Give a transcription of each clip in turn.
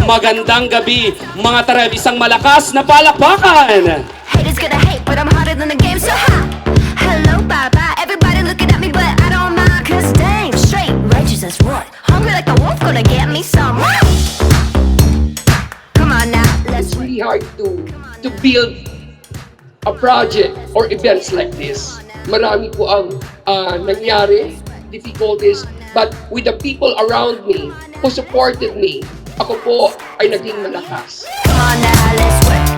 Magandang gabi, mga Tareb, isang malakas na palakpakan! Haters gonna hate, but I'm harder than the game, so ha! Hello, bye-bye, everybody looking at me, but I don't mind, cause damn, straight, righteous as what? Hungry like a wolf, gonna get me some. Come on now, let's It's really hard to build a project or events like this. Marami po ang nangyari, difficulties, but with the people around me who supported me, ako po ay naging malakas. Come on now, let's work.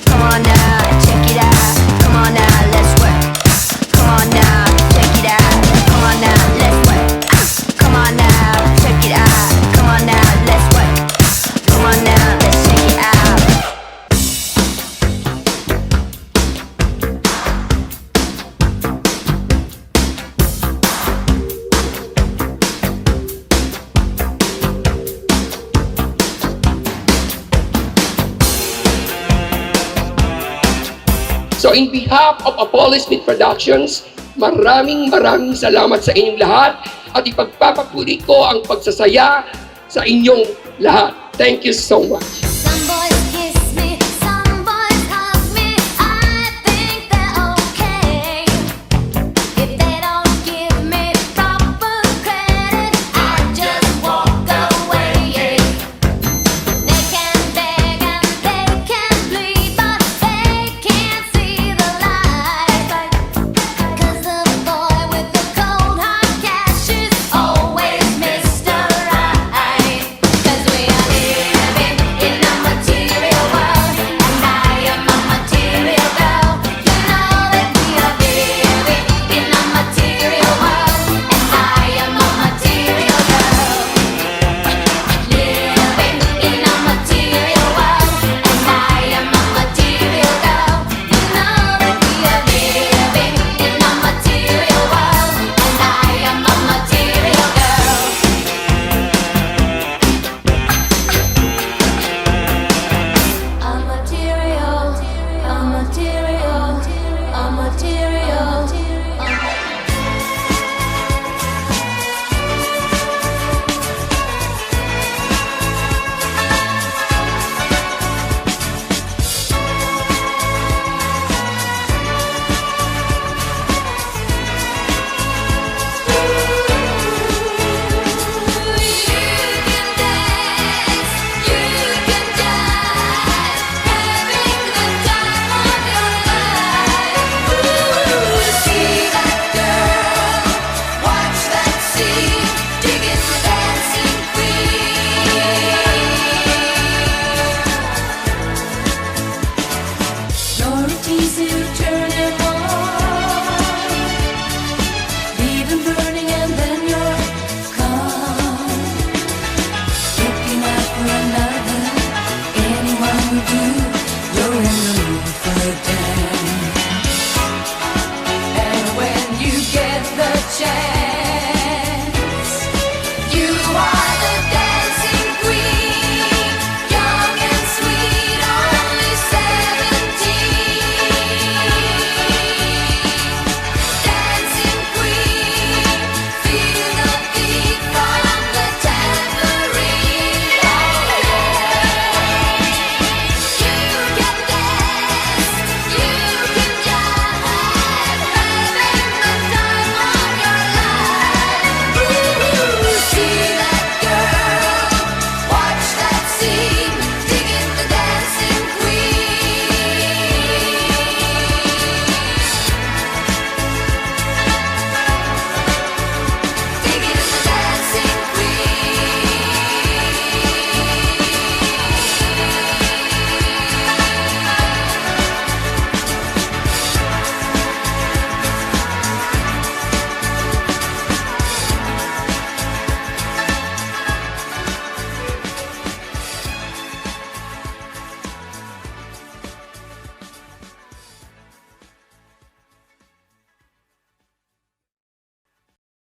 Come on now, check it out. Come on now, let's work. Come on now, check it out. Come on now, let's work. Come on now, check it out. Come on now, let's work. Come on now, let's check it out. So in behalf of Apollo Smith Productions, maraming salamat sa inyong lahat at ipagpapatuloy ko ang pagsasaya sa inyong lahat. Thank you so much.